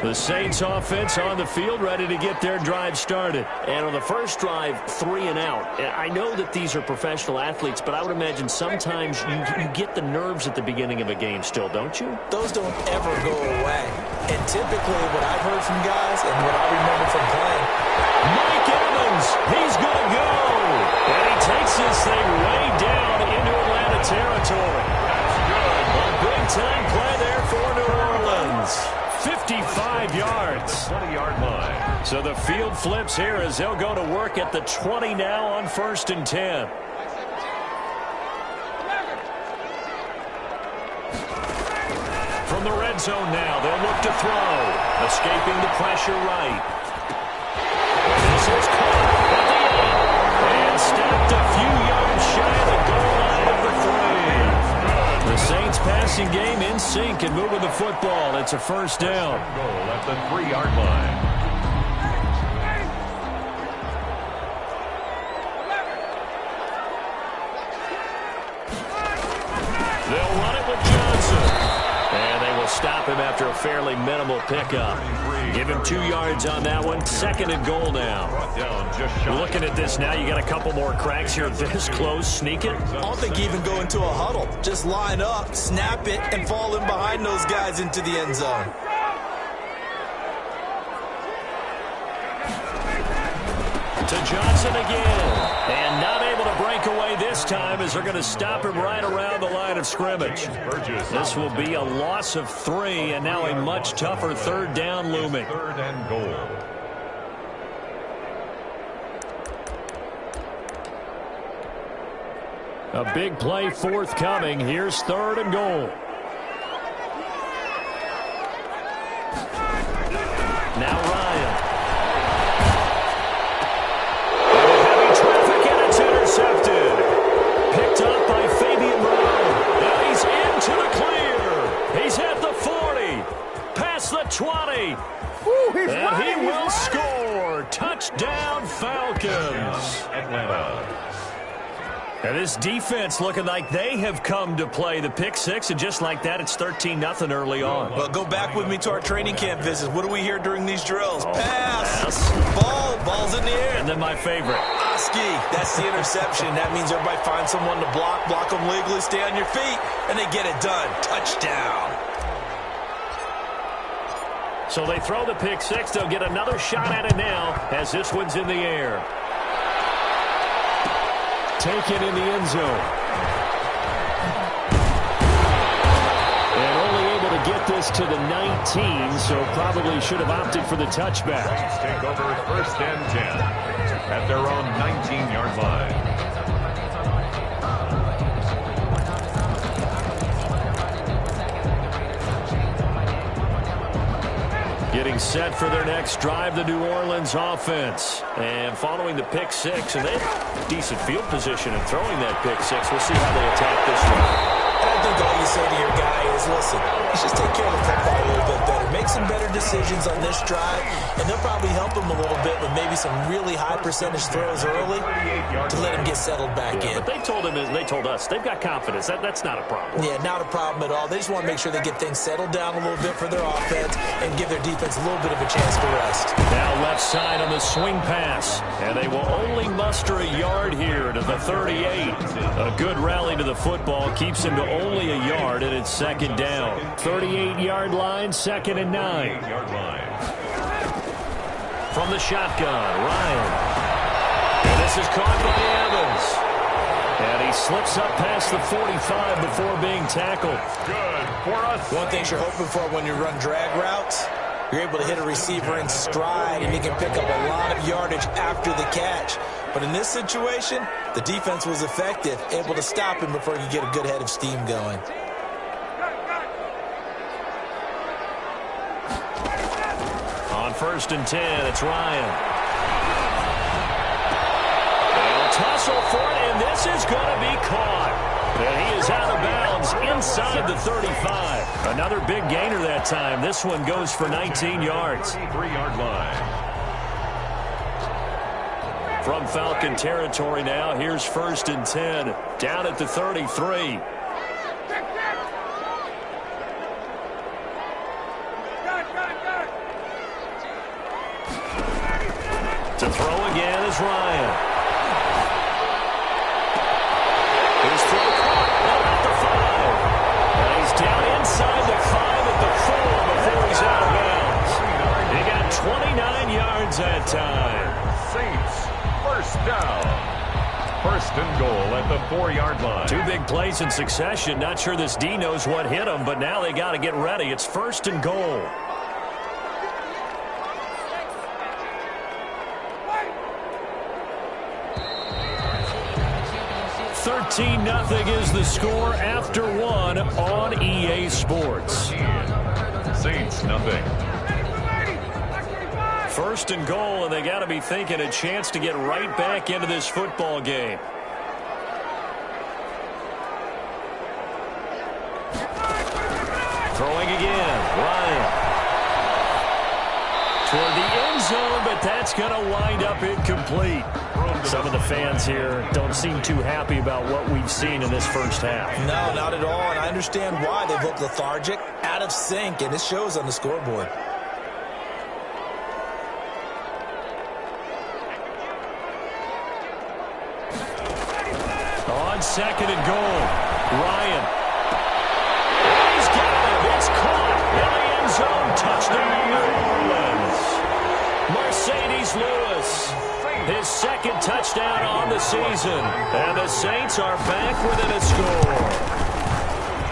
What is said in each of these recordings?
The Saints offense on the field, ready to get their drive started. And on the first drive, 3 and out. I know that these are professional athletes, but I would imagine sometimes you get the nerves at the beginning of a game still, don't you? Those don't ever go away. And typically what I've heard from guys and what I remember from playing, Mike Evans, he's going to go. And he takes this thing way down into Atlanta territory. That's good. A big-time play there for New Orleans. 55 yards. 20-yard line. So the field flips here as they'll go to work at the 20 now on 1st and 10. From the red zone now, they'll look to throw. Escaping the pressure right. This is caught at the end. And stopped a few yards shy of the goal line of the 3. The Saints passing game in sync and moving the football. It's a first down. Goal at the 3-yard line. They'll run it with Johnson. And they will stop him after a fairly minimal pickup. Give him 2 yards on that one. 2nd and goal now. Looking at this now, you got a couple more cracks here. This close, sneak it. I don't think you even go into a huddle. Just line up, snap it, and fall in behind those guys into the end zone. To Johnson again. And not able to break away this time as they're going to stop him right around the line of scrimmage. This will be a loss of 3, and now a much tougher 3rd down looming. 3rd and goal. A big play forthcoming. Here's 3rd and goal. Now Ryan. Heavy traffic, and it's intercepted. Picked up by Fabian Moreau. And he's into the clear. He's at the 40. Past the 20. And he will score. Touchdown, Falcons. Atlanta. And this defense looking like they have come to play. The pick 6, and just like that, it's 13-0 early on. Well, go back with me to our training camp visits. What do we hear during these drills? Pass. Ball's in the air. And then my favorite. Oski. That's the interception. That means everybody finds someone to block them legally, stay on your feet, and they get it done. Touchdown. So they throw the pick 6. They'll get another shot at it now as this one's in the air. Taken in the end zone. And only able to get this to the 19, so probably should have opted for the touchback. Saints take over 1st and 10 at their own 19-yard line. Getting set for their next drive, the New Orleans offense. And following the pick 6, and they have decent field position in throwing that pick 6. We'll see how they attack this one. I think all you say to your guy is, listen, let's just take care of the football a little bit better. Make some better decisions on this drive, and they'll probably help him a little bit with maybe some really high percentage throws early to let him get settled back in. But they told us they've got confidence. That's not a problem. Yeah, not a problem at all. They just want to make sure they get things settled down a little bit for their offense and give their defense a little bit of a chance to rest. Now left side on the swing pass, and they will only muster a yard here to the 38. A good rally to the football keeps him to only a yard, and it's 2nd down. 38-yard line, 2nd and 9. 8-yard line. From the shotgun, Ryan. And this is caught by Evans. And he slips up past the 45 before being tackled. Good for us. One thing you're hoping for when you run drag routes, you're able to hit a receiver in stride, and he can pick up a lot of yardage after the catch. But in this situation, the defense was effective, able to stop him before he could get a good head of steam going. On 1st and 10, it's Ryan. They'll tussle for it, and this is going to be caught. And he is out of bounds inside the 35. Another big gainer that time. This one goes for 19 yards. 3-yard line. From Falcon territory now, here's 1st and 10. Down at the 33. To throw again is Ryan. His throw caught at the 5. And he's down inside the 5 at the 4 before he's out of bounds. He got 29 yards that time. Saints, first down. First and goal at the 4-yard line. 2 big plays in succession. Not sure this D knows what hit him, but now they got to get ready. It's first and goal. 13-0 is the score after 1 on EA Sports. Saints, nothing. First and goal, and they got to be thinking a chance to get right back into this football game. Throwing again, Ryan. Toward the end zone, but that's going to wind up incomplete. Some of the fans here don't seem too happy about what we've seen in this first half. No, not at all, and I understand why. They've looked lethargic, out of sync, and it shows on the scoreboard. On second and goal, Ryan. He's got it. It's caught in the end zone. Touchdown, New Orleans. Mercedes Lewis, his second touchdown on the season. And the Saints are back within a score.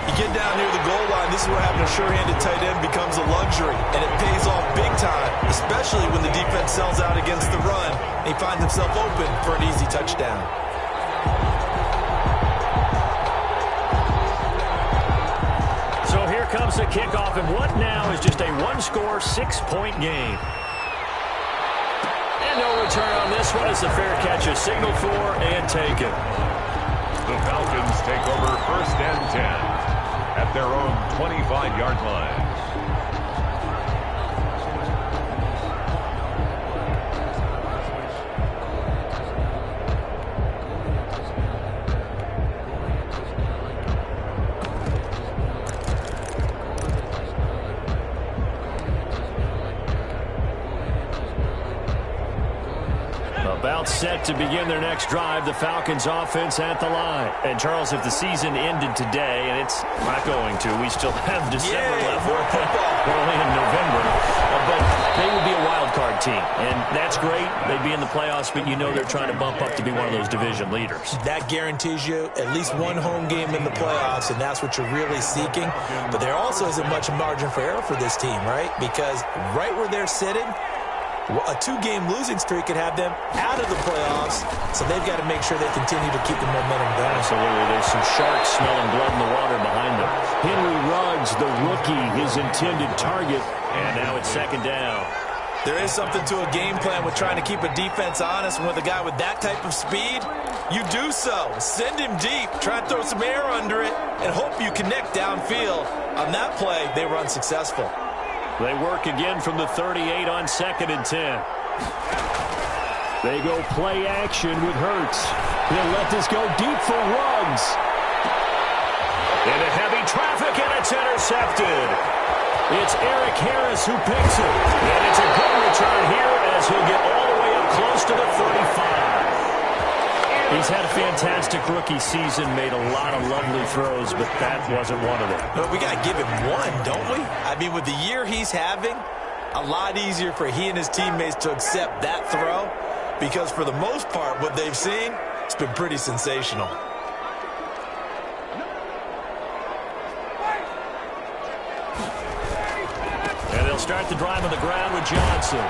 You get down near the goal line, this is where having a sure-handed tight end becomes a luxury, and it pays off big time, especially when the defense sells out against the run, and he finds himself open for an easy touchdown. So here comes the kickoff, and what now is just a one-score, 6-point game. And no return on this one as the fair catch is signaled for and taken. The Falcons take over first and 10 at their own 25-yard line. About set to begin their next drive, the Falcons offense at the line. And Charles, if the season ended today, and it's not going to, we still have December left. We're only in November. But they would be a wild card team. And that's great. They'd be in the playoffs, but you know they're trying to bump up to be one of those division leaders. That guarantees you at least one home game in the playoffs, and that's what you're really seeking. But there also isn't much margin for error for this team, right? Because right where they're sitting, a 2-game losing streak could have them out of the playoffs, so they've got to make sure they continue to keep the momentum going. Absolutely. There's some sharks smelling blood in the water behind them. Henry Ruggs, the rookie, his intended target, and now it's second down. There is something to a game plan with trying to keep a defense honest. With a guy with that type of speed, you do so. Send him deep, try and throw some air under it, and hope you connect downfield. On that play, they were unsuccessful. They work again from the 38 on second and 10. They go play action with Hurts. He'll let this go deep for Ruggs. Into heavy traffic, and it's intercepted. It's Eric Harris who picks it. And it's a good return here as he'll get all the way up close to the 35. He's had a fantastic rookie season, made a lot of lovely throws, but that wasn't one of them. But we got to give him one, don't we? I mean, with the year he's having, a lot easier for he and his teammates to accept that throw, because for the most part, what they've seen, it's been pretty sensational. And they'll start the drive on the ground with Johnson.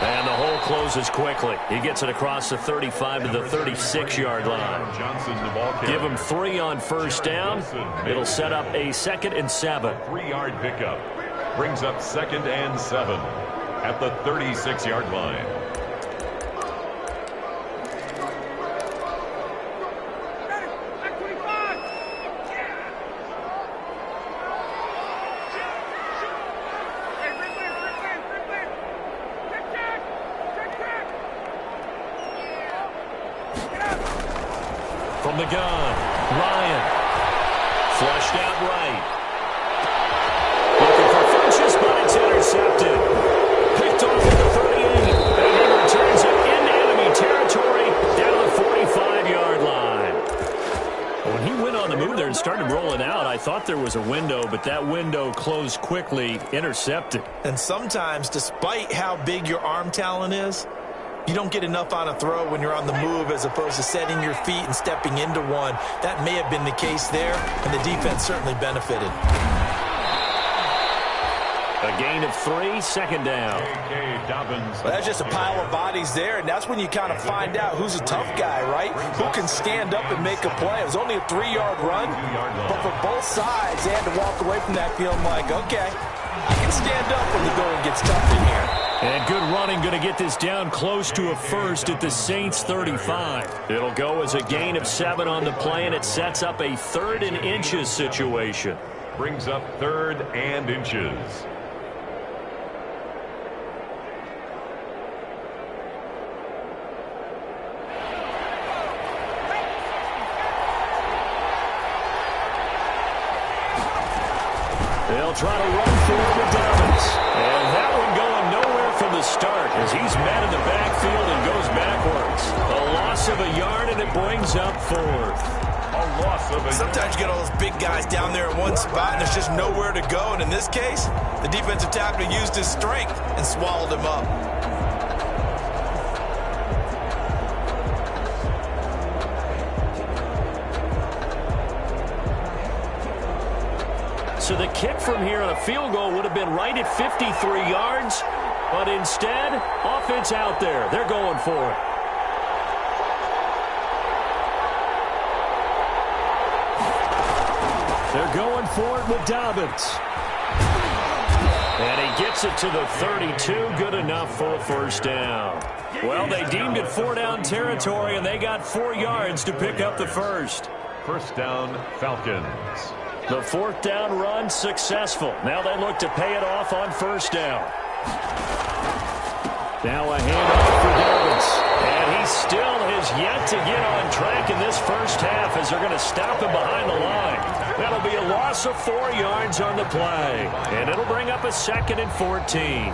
And the hole closes quickly. He gets it across the 35 to the 36-yard line. Johnson, the ball carrier. Give him 3 on first down. It'll set up a 2nd and 7. 3-yard pickup brings up 2nd and 7 at the 36-yard line. From the gun, Ryan. Flushed out right. Looking for Funchess, but it's intercepted. Picked off at the 38. And he thought there was a window, but that window closed quickly, intercepted. And sometimes, despite how big your arm talent is, you don't get enough on a throw when you're on the move as opposed to setting your feet and stepping into one. That may have been the case there, and the defense certainly benefited. A gain of 3, second down. Well, that's just a pile of bodies there, and that's when you kind of find out who's a tough guy, right? Who can stand up and make a play. It was only a 3-yard run, but for both sides, they had to walk away from that feeling like, okay, I can stand up when the going gets tough in here. And good running, going to get this down close to a first at the Saints 35. It'll go as a gain of 7 on the play, and it sets up a 3rd and inches situation. Brings up 3rd and inches. They'll try to run forward with Dobbins. And that one going nowhere from the start as he's met in the backfield and goes backwards. A loss of a yard, and it brings up 4th. A loss of a yard. Sometimes you get all those big guys down there in one spot, and there's just nowhere to go. And in this case, the defensive tackle used his strength and swallowed him up. So the kick from here on a field goal would have been right at 53 yards, but instead, offense out there. They're going for it. They're going for it with Dobbins. And he gets it to the 32, good enough for a first down. Well, they deemed it 4-down territory, and they got 4 yards to pick up the first. First down, Falcons. The 4th down run successful. Now they look to pay it off on first down. Now a handoff for Dobbins. And he still has yet to get on track in this first half as they're going to stop him behind the line. That'll be a loss of 4 yards on the play. And it'll bring up a 2nd and 14.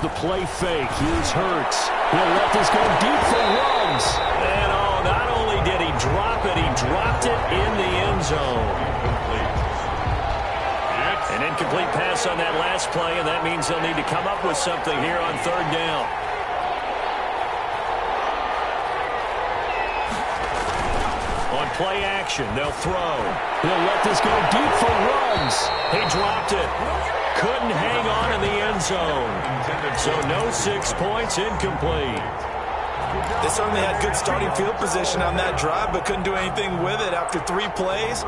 The play fake. Here's Hurts. He'll let this go deep for Ruggs. And not only did he drop it, he dropped it in the end zone. An incomplete pass on that last play, and that means they'll need to come up with something here on 3rd down. On play action, they'll throw. He'll let this go deep for Ruggs. He dropped it. Couldn't hang on in the end zone. So no 6 points, incomplete. They certainly had good starting field position on that drive, but couldn't do anything with it after 3 plays.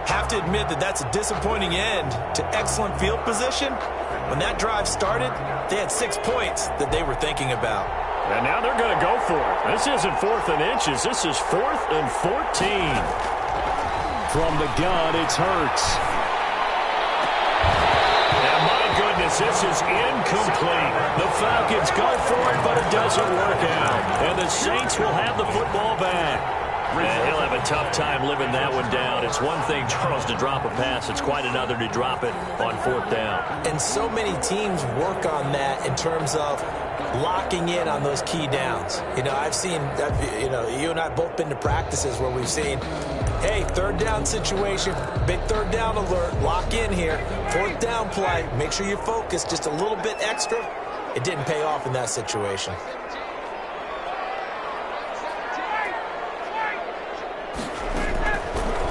Have to admit that that's a disappointing end to excellent field position. When that drive started, they had 6 points that they were thinking about. And now they're going to go for it. This isn't 4th and inches. This is 4th and 14. From the gun, it's Hurts. This is incomplete. The Falcons go for it, but it doesn't work out. And the Saints will have the football back. And he'll have a tough time living that one down. It's one thing, Charles, to drop a pass. It's quite another to drop it on 4th down. And so many teams work on that in terms of locking in on those key downs. I've seen, you and I have both been to practices where we've seen, hey, 3rd down situation, big 3rd down alert, lock in here, 4th down play, make sure you focus just a little bit extra. It didn't pay off in that situation.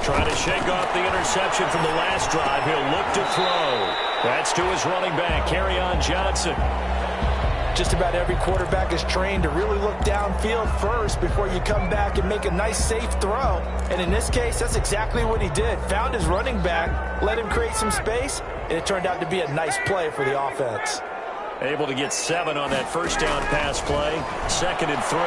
Trying to shake off the interception from the last drive. He'll look to throw. That's to his running back, Kerryon Johnson. Just about every quarterback is trained to really look downfield first before you come back and make a nice, safe throw. And in this case, that's exactly what he did. Found his running back, let him create some space, and it turned out to be a nice play for the offense. Able to get 7 on that first down pass play. 2nd and 3.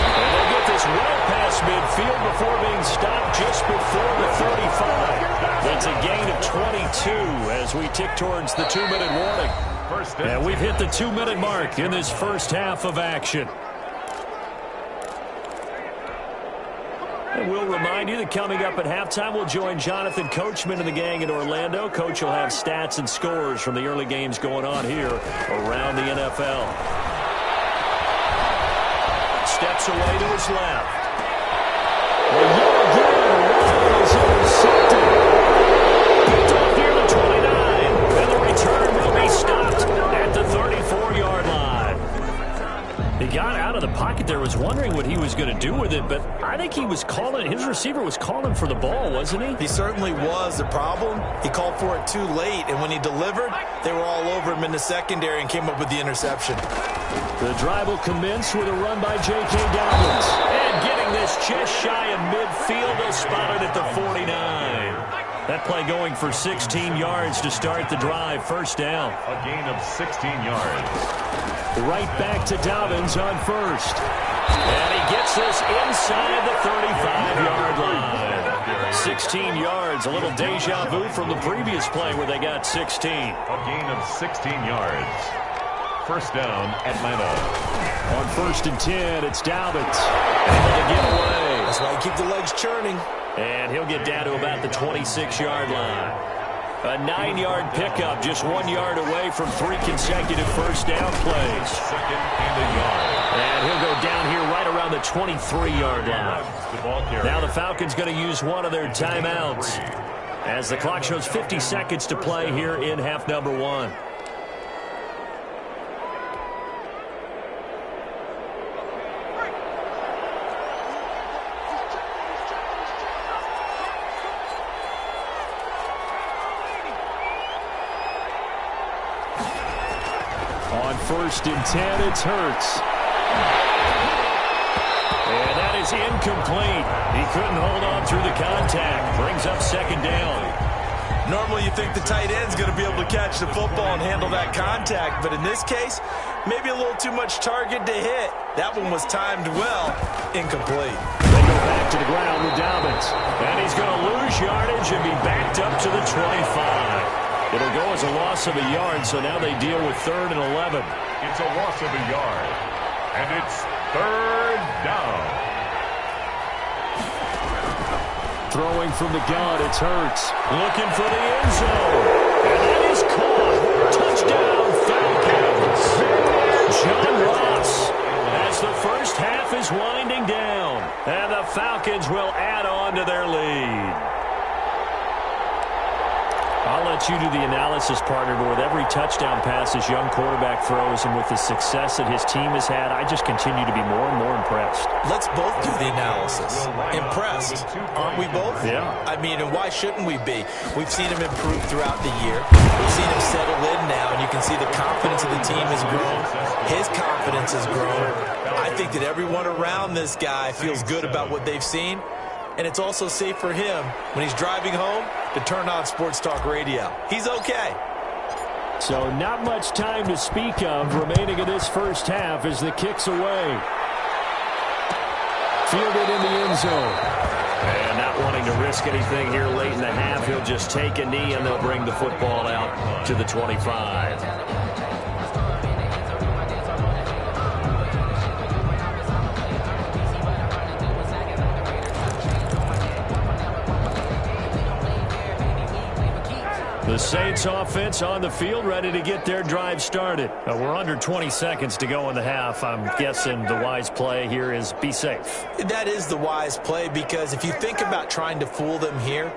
And they'll get this well past midfield before being stopped just before the 35. That's a gain of 22 as we tick towards the 2-minute warning. And we've hit the 2-minute mark in this first half of action. And we'll remind you that coming up at halftime, we'll join Jonathan Coachman and the gang in Orlando. Coach will have stats and scores from the early games going on here around the NFL. Steps away to his left. And yet again, is intercepted. Picked off near the 29. And the return will be stopped at the 34-yard line. He got out of the pocket there, was wondering what he was going to do with it, but I think he was calling, his receiver was calling for the ball, wasn't he? He certainly was. The problem, he called for it too late, and when he delivered, they were all over him in the secondary and came up with the interception. The drive will commence with a run by J.K. Dobbins. And getting this just shy of midfield, they'll spot it at the 49. That play going for 16 yards to start the drive. First down. A gain of 16 yards. Right back to Dobbins on first. And he gets this inside the 35-yard line. 16 yards, a little deja vu from the previous play where they got 16. A gain of 16 yards. First down, Atlanta. On 1st and 10, it's Dobbins. Able to get away. That's why you keep the legs churning. And he'll get down to about the 26-yard line. A 9-yard pickup, just 1 yard away from 3 consecutive first down plays. Second and a yard. And he'll go down here right around the 23-yard line. Now the Falcons going to use one of their timeouts as the clock shows 50 seconds to play here in half number 1. On 1st and 10, it's Hurts. And that is incomplete. He couldn't hold on through the contact. Brings up second down. Normally you think the tight end's going to be able to catch the football and handle that contact, but in this case, maybe a little too much target to hit. That one was timed well. Incomplete. They go back to the ground with Dobbins. And he's going to lose yardage and be backed up to the 25. It'll go as a loss of a yard, so now they deal with 3rd and 11. It's a loss of a yard, and it's 3rd down. Throwing from the gun, it's Hurts. Looking for the end zone. And that is caught. Touchdown, Falcons. John Ross, as the first half is winding down. And the Falcons will add on to their lead. I'll let you do the analysis, partner, but with every touchdown pass his young quarterback throws and with the success that his team has had, I just continue to be more and more impressed. Let's both do the analysis. Impressed, aren't we both? Yeah. I mean, and why shouldn't we be? We've seen him improve throughout the year. We've seen him settle in now, and you can see the confidence of the team has grown. His confidence has grown. I think that everyone around this guy feels good about what they've seen. And it's also safe for him when he's driving home to turn on Sports Talk Radio. He's okay. So not much time to speak of remaining in this first half as the kick's away. Fielded in the end zone. And not wanting to risk anything here late in the half, he'll just take a knee and they'll bring the football out to the 25. The Saints offense on the field, ready to get their drive started. We're under 20 seconds to go in the half. I'm guessing the wise play here is be safe. That is the wise play, because if you think about trying to fool them here,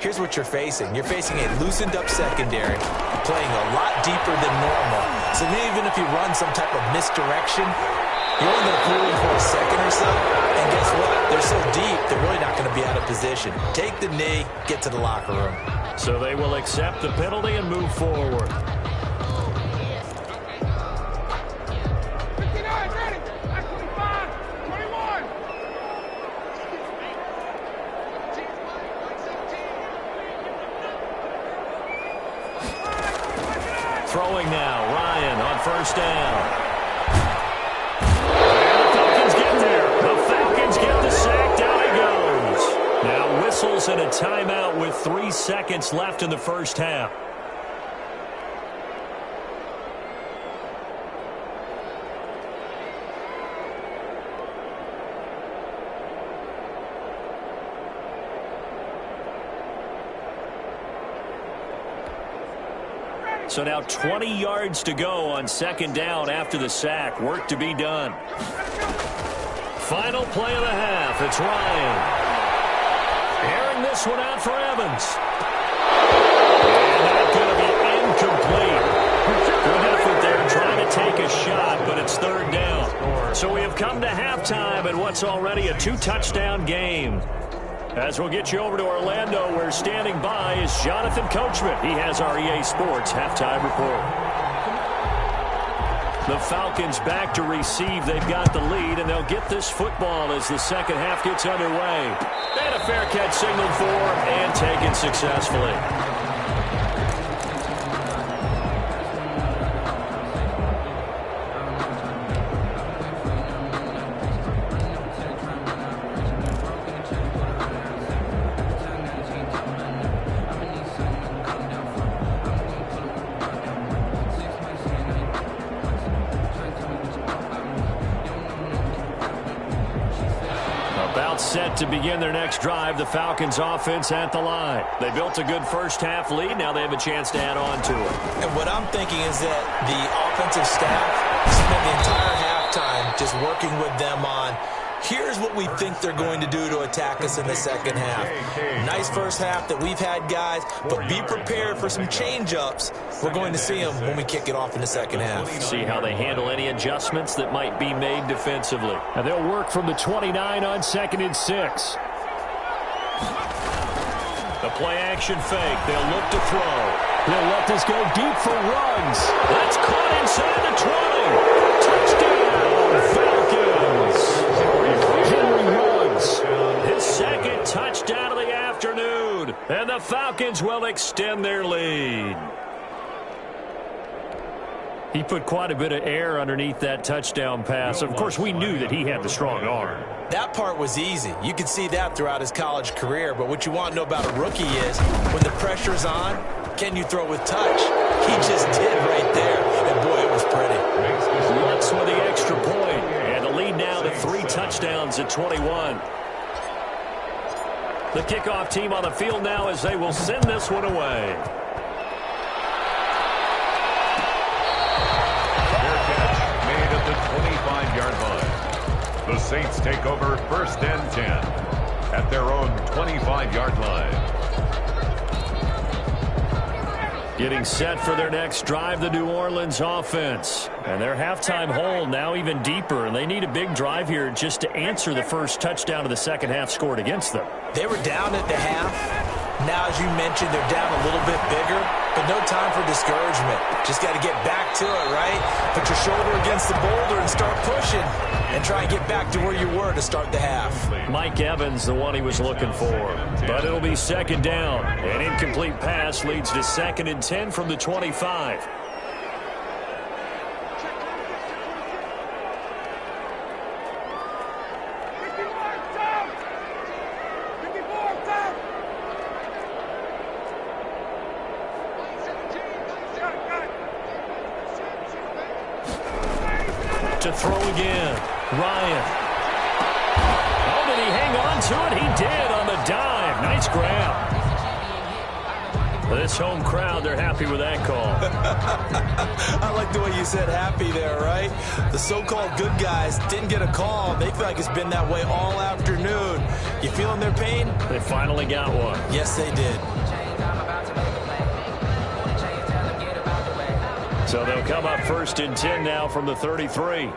here's what you're facing. You're facing a loosened up secondary, playing a lot deeper than normal. So even if you run some type of misdirection, you're only going to fool them for a second or so. And guess what? They're so deep, they're really not going to be out of position. Take the knee, get to the locker room. So they will accept the penalty and move forward. Throwing now, Ryan on first down. And the Falcons get there. The Falcons get the sack. Down he goes. Now whistles and a timeout with 3 seconds left in the first half. So now 20 yards to go on second down after the sack. Work to be done. Final play of the half. It's Ryan. Airing this one out for Evans. And that's going to be incomplete. Good effort there trying to take a shot, but it's third down. So we have come to halftime at what's already a 2-touchdown game. As we'll get you over to Orlando, where standing by is Jonathan Coachman. He has our EA Sports halftime report. The Falcons back to receive. They've got the lead, and they'll get this football as the second half gets underway. They had a fair catch signaled for and taken successfully. Set to begin their next drive, the Falcons offense at the line. They built a good first half lead. Now they have a chance to add on to it. And what I'm thinking is that the offensive staff spent the entire halftime just working with them on, here's what we think they're going to do to attack us in the second half. Nice first half that we've had, guys, but be prepared for some change-ups. We're going to see them when we kick it off in the second half. See how they handle any adjustments that might be made defensively. And they'll work from the 29 on 2nd and 6. The play-action fake. They'll look to throw. They'll let this go deep for Ruggs. That's caught inside the 20. Touchdown, Falcons. Henry Ruggs. His second touchdown of the afternoon. And the Falcons will extend their lead. He put quite a bit of air underneath that touchdown pass. Of course, we knew that he had the strong arm. That part was easy. You could see that throughout his college career. But what you want to know about a rookie is when the pressure's on, can you throw with touch? He just did right there. And, boy, it was pretty. Lutz with the extra point. And the lead now to 3 touchdowns at 21. The kickoff team on the field now as they will send this one away. The 25-yard line. The Saints take over 1st and 10 at their own 25-yard line. Getting set for their next drive, the New Orleans offense. And their halftime hole now even deeper, and they need a big drive here just to answer the first touchdown of the second half scored against them. They were down at the half. Now, as you mentioned, they're down a little bit bigger, but no time for discouragement. Just got to get back to it, right? Put your shoulder against the boulder and start pushing and try and get back to where you were to start the half. Mike Evans, the one he was looking for. But it'll be second down. An incomplete pass leads to 2nd and 10 from the 25. To throw again. Ryan. Oh, did he hang on to it? He did on the dive. Nice grab. This home crowd, they're happy with that call. I like the way you said happy there, right? The so-called good guys didn't get a call. They feel like it's been that way all afternoon. You feeling their pain? They finally got one. Yes, they did. So they'll come up 1st and 10 now from the 33.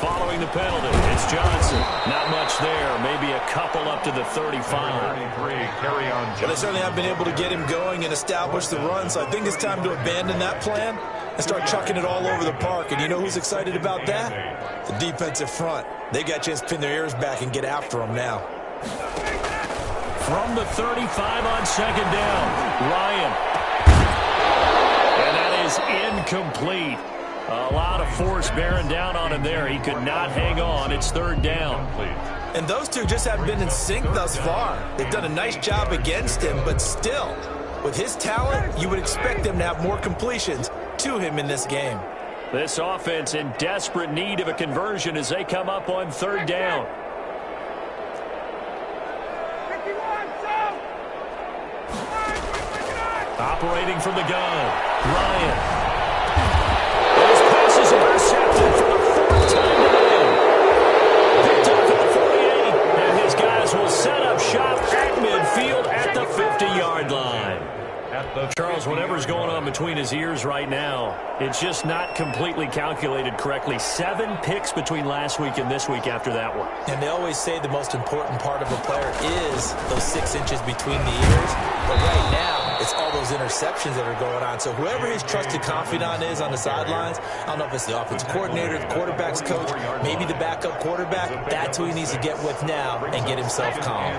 Following the penalty, it's Johnson. Not much there. Maybe a couple up to the 35. Carry on. Well, they certainly have been able to get him going and establish the run, so I think it's time to abandon that plan and start chucking it all over the park. And you know who's excited about that? The defensive front. They got a chance to pin their ears back and get after him now. From the 35 on second down, Ryan. And that is incomplete. A lot of force bearing down on him there. He could not hang on. It's third down. And those two just haven't been in sync thus far. They've done a nice job against him, but still, with his talent, you would expect them to have more completions to him in this game. This offense in desperate need of a conversion as they come up on third down. Operating from the gun, Ryan. His pass is intercepted for the fourth time today. Picked up at the 48, and his guys will set up shop at midfield at the 50-yard line. Charles, whatever's going on between his ears right now, it's just not completely calculated correctly. 7 picks between last week and this week after that one. And they always say the most important part of a player is those 6 inches between the ears. But right now, it's all those interceptions that are going on. So whoever his trusted confidant is on the sidelines, I don't know if it's the offensive coordinator, the quarterback's coach, maybe the backup quarterback, that's who he needs to get with now and get himself calm.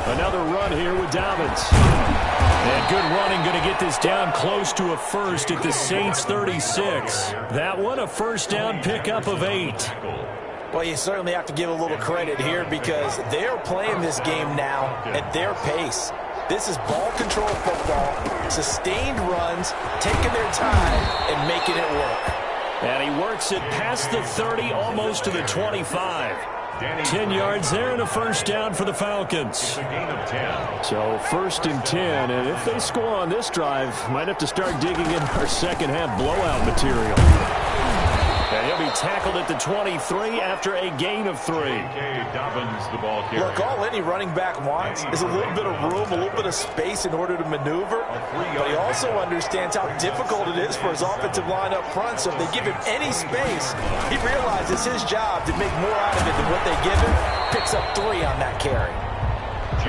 Another run here with Dobbins. And good running, going to get this down close to a first at the Saints 36. That one, a first down pickup of 8. Well, you certainly have to give a little credit here because they're playing this game now at their pace. This is ball control football, sustained runs, taking their time and making it work. And he works it past the 30, almost to the 25. 10 yards there and a first down for the Falcons. So 1st and 10, and if they score on this drive, might have to start digging in our second half blowout material. And he'll be tackled at the 23 after a gain of 3. Look, all any running back wants is a little bit of room, a little bit of space in order to maneuver. But he also understands how difficult it is for his offensive line up front. So if they give him any space, he realizes his job to make more out of it than what they give him. Picks up 3 on that carry.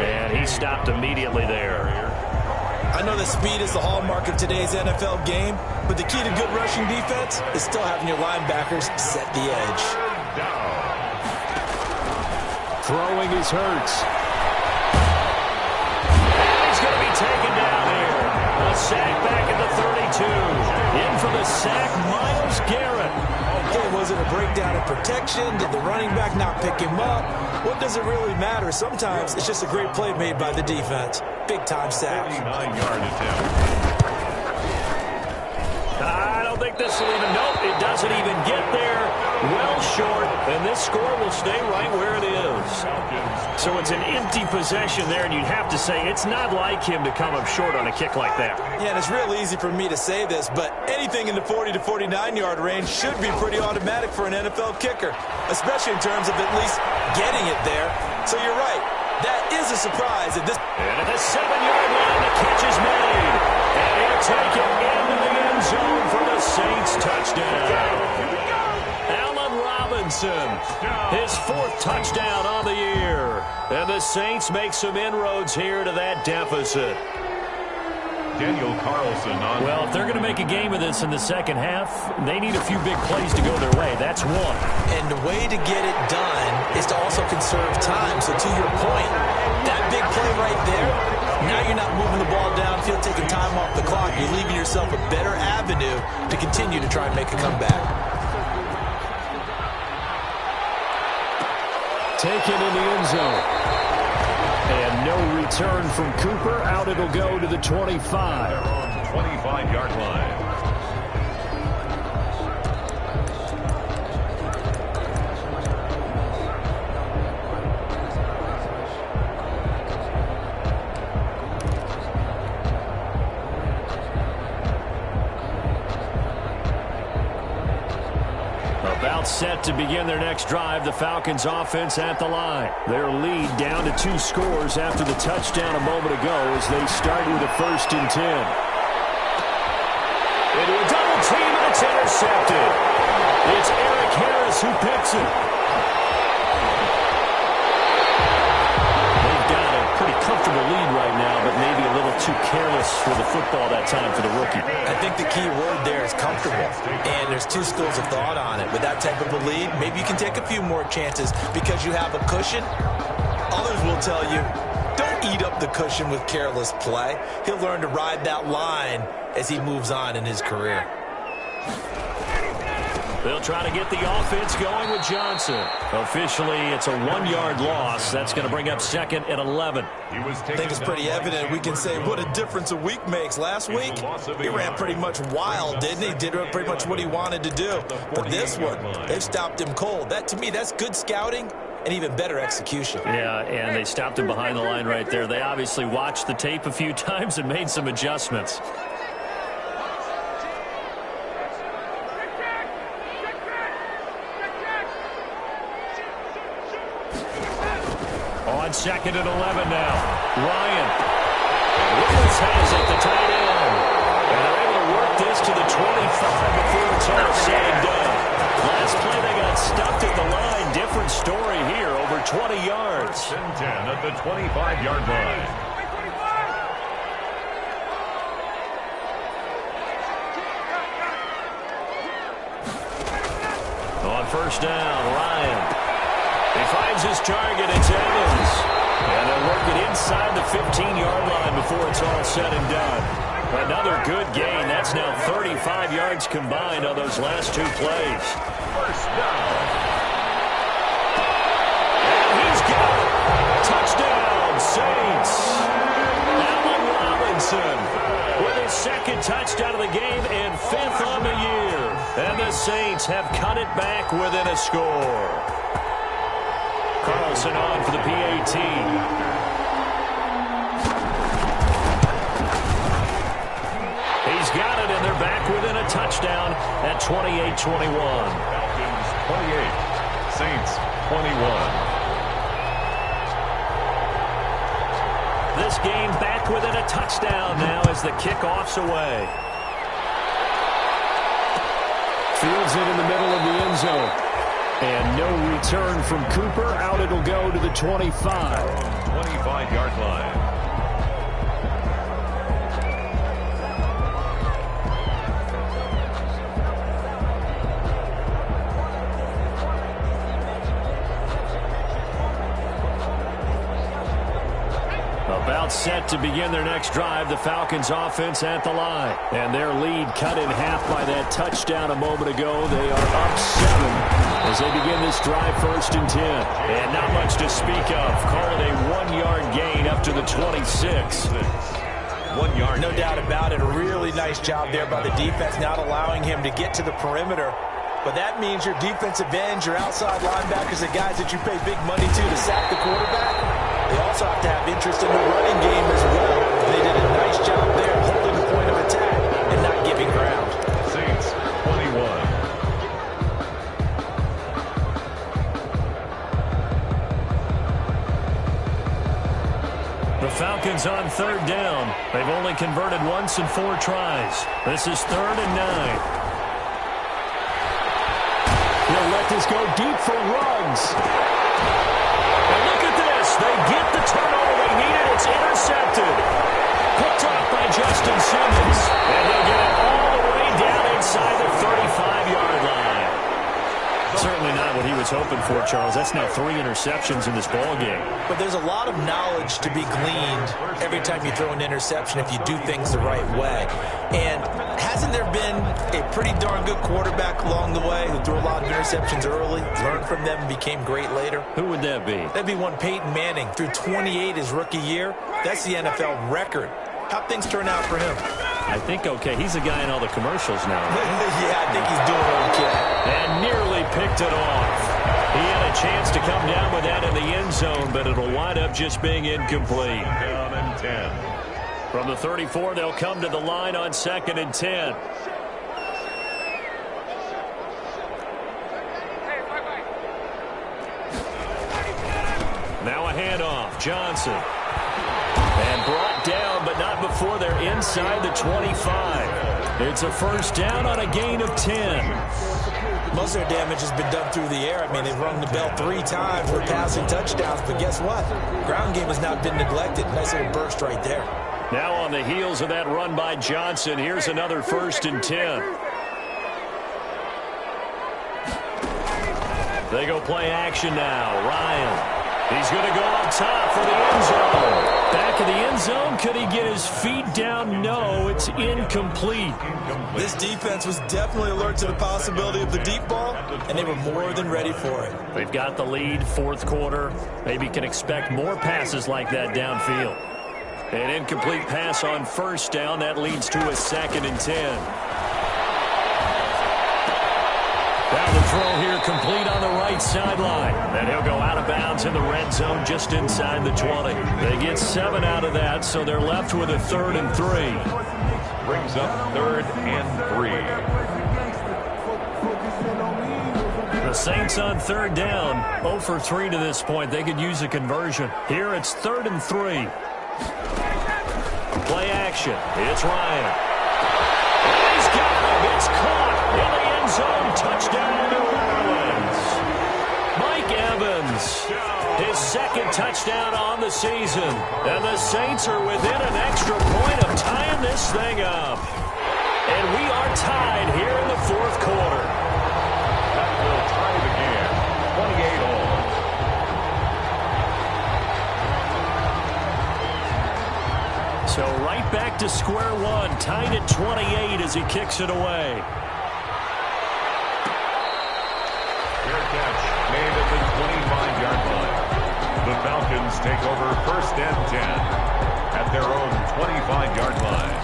And he stopped immediately there. I know that speed is the hallmark of today's NFL game, but the key to good rushing defense is still having your linebackers set the edge. Throwing is Hurts. And he's going to be taken down here. A sack back at the 32. In for the sack, Myles Garrett. Okay, was it a breakdown in protection? Did the running back not pick him up? What does it really matter? Sometimes it's just a great play made by the defense. Big-time sack. 39-yard attempt. I don't think this will even, nope, it doesn't even get there. Well short, and this score will stay right where it is. So it's an empty possession there, and you'd have to say it's not like him to come up short on a kick like that. Yeah, and it's real easy for me to say this, but anything in the 40 to 49-yard range should be pretty automatic for an NFL kicker, especially in terms of at least getting it there. So you're right. That is a surprise at this. And at the 7-yard line, the catch is made. And he'll take it into the end zone for the Saints touchdown. Allen Robinson, his 4th touchdown on the year. And the Saints make some inroads here to that deficit. Daniel Carlson on. Well, if they're going to make a game of this in the second half, they need a few big plays to go their way. That's one. And the way to get it done is to also conserve time. So to your point, that big play right there, now you're not moving the ball downfield, taking time off the clock. You're leaving yourself a better avenue to continue to try and make a comeback. Taken in the end zone. And no return from Cooper. Out it'll go to the 25. 25-yard line. About set to begin their next drive, the Falcons offense at the line. Their lead down to 2 scores after the touchdown a moment ago as they start with a 1st and 10. Into a double team and it's intercepted. It's Eric Harris who picks it. They've got a pretty comfortable lead right now, but maybe a little too careless for the football that time for the rookie. I think the key word there is comfortable, and there's 2 schools of thought on it. With that type of a lead, maybe you can take a few more chances because you have a cushion. Others will tell you, don't eat up the cushion with careless play. He'll learn to ride that line as he moves on in his career. They'll try to get the offense going with Johnson. Officially, it's a 1-yard loss. That's going to bring up 2nd and 11. I think it's pretty evident. We can say what a difference a week makes. Last week, he ran pretty much wild, didn't he? Did pretty much what he wanted to do. But this one, they've stopped him cold. That, to me, that's good scouting and even better execution. Yeah, and they stopped him behind the line right there. They obviously watched the tape a few times and made some adjustments. On 2nd and 11 now. Ryan. Willis has it, the tight end. And they're able to work this to the 25 before it's all said and done. Last play they got stuffed at the line. Different story here, over 20 yards. 10 at the 25-yard line. On 1st down, Ryan. He finds his target, it's Evans. And they'll work it inside the 15-yard line before it's all said and done. Another good gain. That's now 35 yards combined on those last 2 plays. 1st down. And he's got it. Touchdown, Saints. Allen Robinson with his 2nd touchdown of the game and 5th on the year. And the Saints have cut it back within a score. Carlson on for the PAT. He's got it, and they're back within a touchdown at 28-21. Falcons 28, Saints 21. This game back within a touchdown now as the kickoff's away. Fields it in the middle of the end zone. And no return from Cooper. Out it'll go to the 25. 25-yard line. About set to begin their next drive, the Falcons offense at the line. And their lead cut in half by that touchdown a moment ago. They are up 7 as they begin this drive 1st and 10. And not much to speak of. Call it a 1-yard gain up to the 26. 1 yard. No doubt about it. A really nice job there by the defense, not allowing him to get to the perimeter. But that means your defensive ends, your outside linebackers, the guys that you pay big money to sack the quarterback, they also have to have interest in the running game as well. They did a nice job there holding the point of attack and not giving ground. Saints 21. The Falcons on 3rd down. They've only converted once in 4 tries. This is 3rd and 9. He'll let this go deep for Ruggs. And look at this. They get the turnover they needed. It's intercepted. Picked off by Justin Simmons. And he'll get it all the way down inside the 35-yard line. Certainly not what he was hoping for, Charles. That's now 3 interceptions in this ballgame. But there's a lot of knowledge to be gleaned every time you throw an interception if you do things the right way. And hasn't there been a pretty darn good quarterback along the way who threw a lot of interceptions early, learned from them, and became great later? Who would that be? That'd be one Peyton Manning. Threw 28 his rookie year. That's the NFL record. How'd things turn out for him? I think okay. He's a guy in all the commercials now. Yeah, I think he's doing okay. And nearly picked it off. He had a chance to come down with that in the end zone, but it'll wind up just being incomplete. Down and 10. From the 34, they'll come to the line on 2nd and 10. Now a handoff. Johnson. And brought down, but not before they're inside the 25. It's a 1st down on a gain of 10. Most of their damage has been done through the air. I mean, they've rung the bell 3 times for passing touchdowns, but guess what? Ground game has not been neglected. Nice little burst right there. Now on the heels of that run by Johnson, here's another 1st and 10. They go play action now. Ryan. He's going to go up top for the end zone. Back of the end zone. Could he get his feet down? No, it's incomplete. This defense was definitely alert to the possibility of the deep ball, and they were more than ready for it. They've got the lead, 4th quarter. Maybe can expect more passes like that downfield. An incomplete pass on 1st down. That leads to a 2nd and 10. The throw here complete on the right sideline. And he'll go out of bounds in the red zone just inside the 20. They get 7 out of that, so they're left with a 3rd and 3. Brings up 3rd and 3. The Saints on 3rd down, 0 for 3 to this point. They could use a conversion. Here it's 3rd and 3. Play action. It's Ryan. And he's got him. It's caught in the end zone. Touchdown, New Orleans. Mike Evans, his 2nd touchdown on the season. And the Saints are within an extra point of tying this thing up. And we are tied here in the 4th quarter. That will tie the game. 28 all. So right back to square one, tied at 28 as he kicks it away. Fair catch made at the 25-yard line. The Falcons take over 1st and 10 at their own 25-yard line.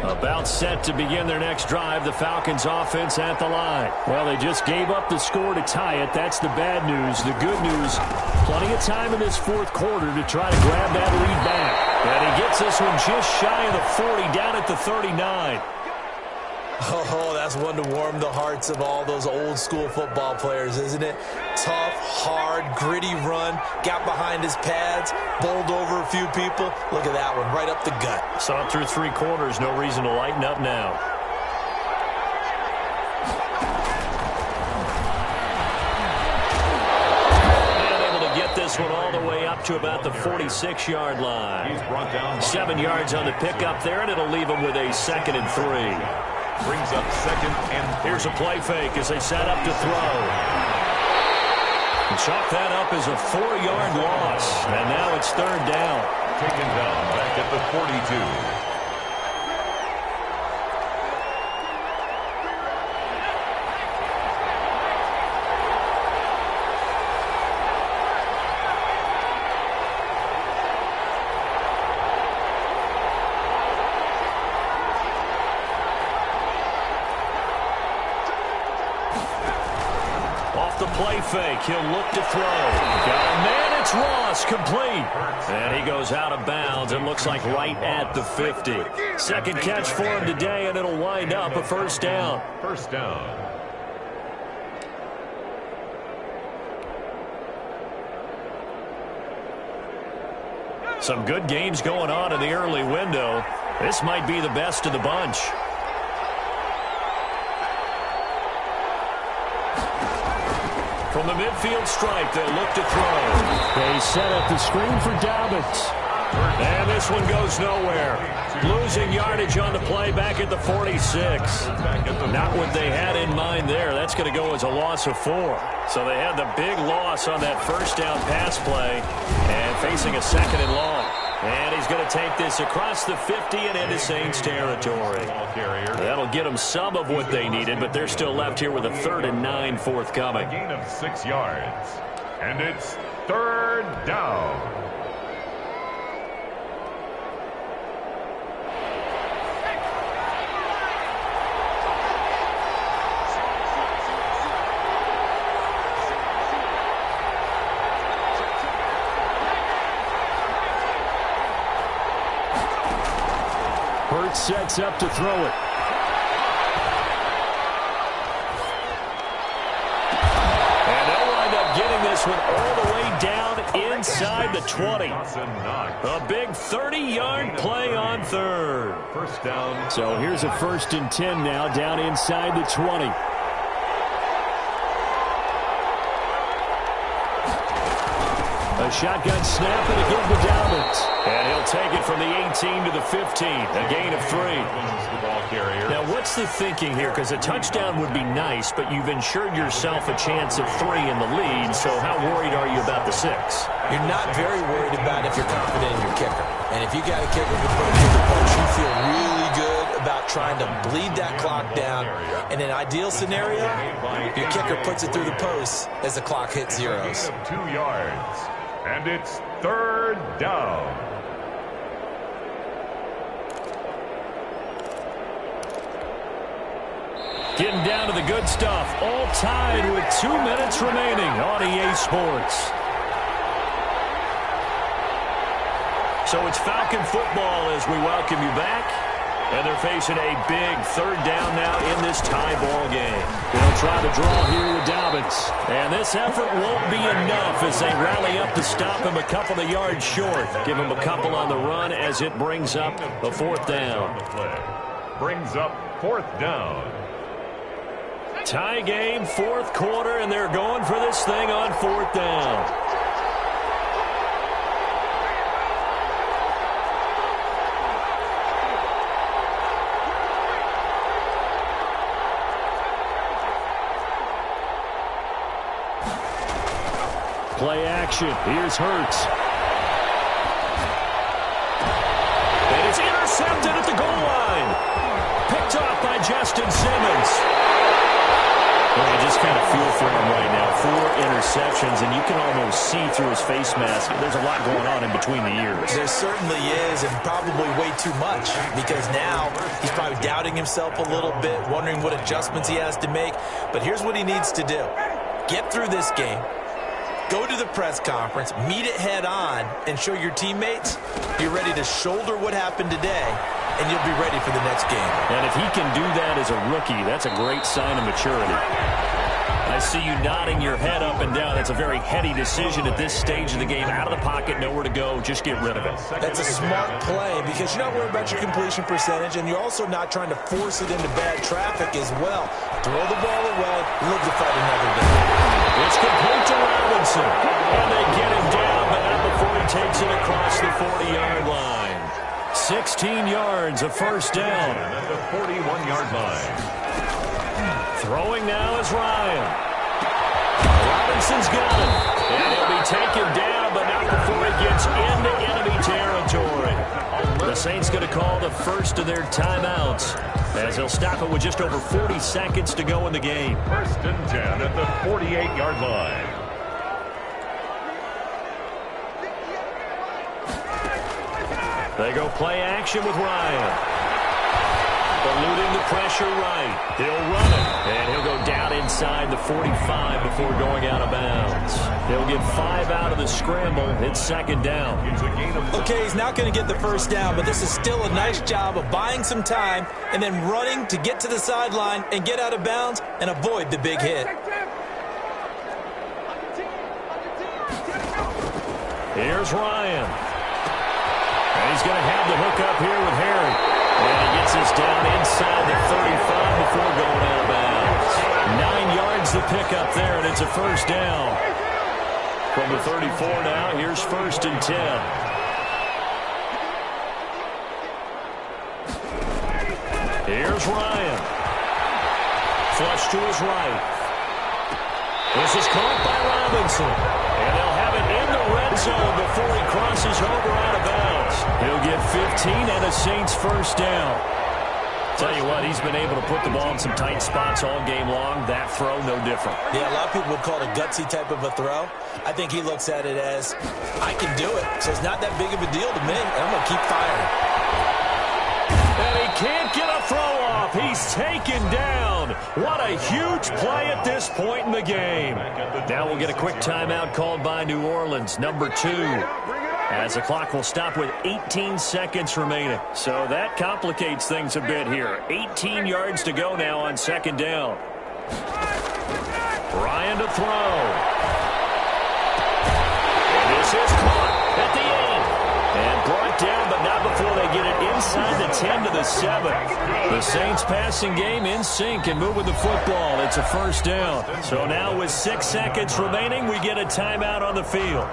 About set to begin their next drive, the Falcons offense at the line. Well, they just gave up the score to tie it. That's the bad news. The good news, plenty of time in this 4th quarter to try to grab that lead back. And he gets this one just shy of the 40, down at the 39. Oh, that's one to warm the hearts of all those old school football players, isn't it? Tough, hard, gritty run, got behind his pads, bowled over a few people. Look at that one, right up the gut. Saw it through 3 quarters, no reason to lighten up now. And able to get this one all the way up to about the 46-yard line. He's brought down 7 yards on the pickup there, and it'll leave him with a 2nd and 3. Brings up 2nd and 3. Here's a play fake as they set up to throw. And chalk that up as a 4-yard loss. And now it's 3rd down. Taken down back at the 42. Play fake. He'll look to throw. Got a man. It's Ross. Complete. And he goes out of bounds. It looks like right at the 50. 2nd catch for him today, and it'll wind up a 1st down. 1st down. Some good games going on in the early window. This might be the best of the bunch. From the midfield stripe, they'll look to throw. They set up the screen for Dobbins. And this one goes nowhere. Losing yardage on the play back at the 46. Not what they had in mind there. That's going to go as a loss of 4. So they had the big loss on that 1st down pass play and facing a 2nd and long. And he's going to take this across the 50 and into Saints territory. That'll get them some of what they needed, but they're still left here with a 3rd and 9 forthcoming. A gain of 6 yards. And it's 3rd down. Sets up to throw it. And they'll wind up getting this one all the way down inside the 20. A big 30-yard play on 3rd. 1st down. So here's a 1st and 10 now down inside the 20. A shotgun snap and a give to Dobbins. And he'll take it from the 18 to the 15. A gain of 3. Now, what's the thinking here? Because a touchdown would be nice, but you've ensured yourself a chance of 3 in the lead. So how worried are you about the 6? You're not very worried about if you're confident in your kicker. And if you got a kicker who puts in the post, you feel really good about trying to bleed that clock down. In an ideal scenario, your kicker puts it through the post as the clock hits zeros. 2 yards. And it's third down. Getting down to the good stuff. All tied with 2 minutes remaining on EA Sports. So it's Falcon football as we welcome you back. And they're facing a big third down now in this tie ball game. They'll try to draw here with Dobbins. And this effort won't be enough as they rally up to stop him a couple of yards short. Give him a couple on the run as it brings up a fourth down. Brings up fourth down. Tie game, fourth quarter, and they're going for this thing on fourth down. Play action. Here's Hurts. And it's intercepted at the goal line. Picked off by Justin Simmons. Well, I just kind of feel for him right now. 4 interceptions, and you can almost see through his face mask. There's a lot going on in between the ears. There certainly is, and probably way too much, because now he's probably doubting himself a little bit, wondering what adjustments he has to make. But here's what he needs to do. Get through this game. Go to the press conference, meet it head on, and show your teammates you're ready to shoulder what happened today, and you'll be ready for the next game. And if he can do that as a rookie, that's a great sign of maturity. I see you nodding your head up and down. That's a very heady decision at this stage of the game. Out of the pocket, nowhere to go. Just get rid of it. That's a smart play because you're not worried about your completion percentage, and you're also not trying to force it into bad traffic as well. Throw the ball away, live to fight another day. It's complete to Robinson. And they get him down, but not before he takes it across the 40-yard line. 16 yards, a first down. At the 41-yard line. Throwing now is Ryan. Robinson's got him. And he'll be taken down, but not before he gets into enemy territory. The Saints going to call the first of their timeouts as they'll stop it with just over 40 seconds to go in the game. First and 10 at the 48-yard line. They go play action with Ryan. Eluding the pressure right. He'll run it. And he'll go down inside the 45 before going out of bounds. He'll get 5 out of the scramble. It's second down. Okay, he's not going to get the first down, but this is still a nice job of buying some time and then running to get to the sideline and get out of bounds and avoid the big hit. Here's Ryan. And he's going to have the hook up here with Harry. And he gets us down inside the 35 before going out of bounds. 9 yards to pick up there, and it's a first down. From the 34 now, here's first and 10. Here's Ryan. Flush to his right. This is caught by Robinson. And they'll have it in the red zone before he crosses over out of bounds. He'll get 15 and a Saints first down. Tell you what, he's been able to put the ball in some tight spots all game long. That throw, no different. Yeah, a lot of people would call it a gutsy type of a throw. I think he looks at it as, I can do it, so it's not that big of a deal to me, and I'm going to keep firing. And he can't get a throw off. He's taken down. What a huge play at this point in the game. Now we'll get a quick timeout called by New Orleans, number 2. As the clock will stop with 18 seconds remaining. So that complicates things a bit here. 18 yards to go now on second down. Ryan to throw. And this is caught at the 8. And brought down, but not before they get it inside the 10 to the 7. The Saints passing game in sync and moving the football. It's a first down. So now with 6 seconds remaining, we get a timeout on the field.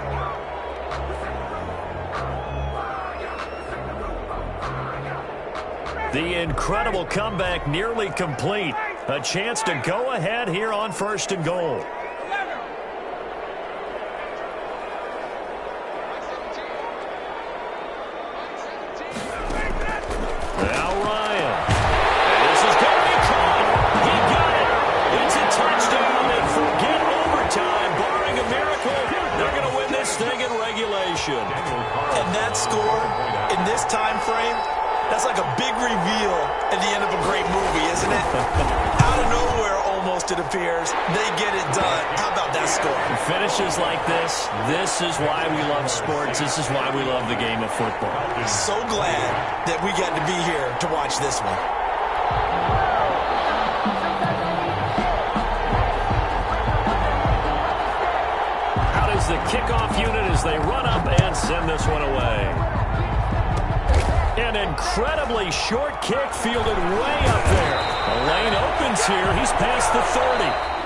The incredible comeback nearly complete. A chance to go ahead here on first and goal. Now Ryan. This is going to be caught. He got it. It's a touchdown. And forget overtime. Barring a miracle, they're going to win this thing in regulation. And that score in this time frame, that's like a big reveal at the end of a great movie, isn't it? Out of nowhere, almost, it appears, they get it done. How about that score? Finishes like this is why we love sports. This is why we love the game of football. So glad that we got to be here to watch this one. Out is the kickoff unit as they run up and send this one away. An incredibly short kick fielded way up there. The lane opens here. He's past the 30.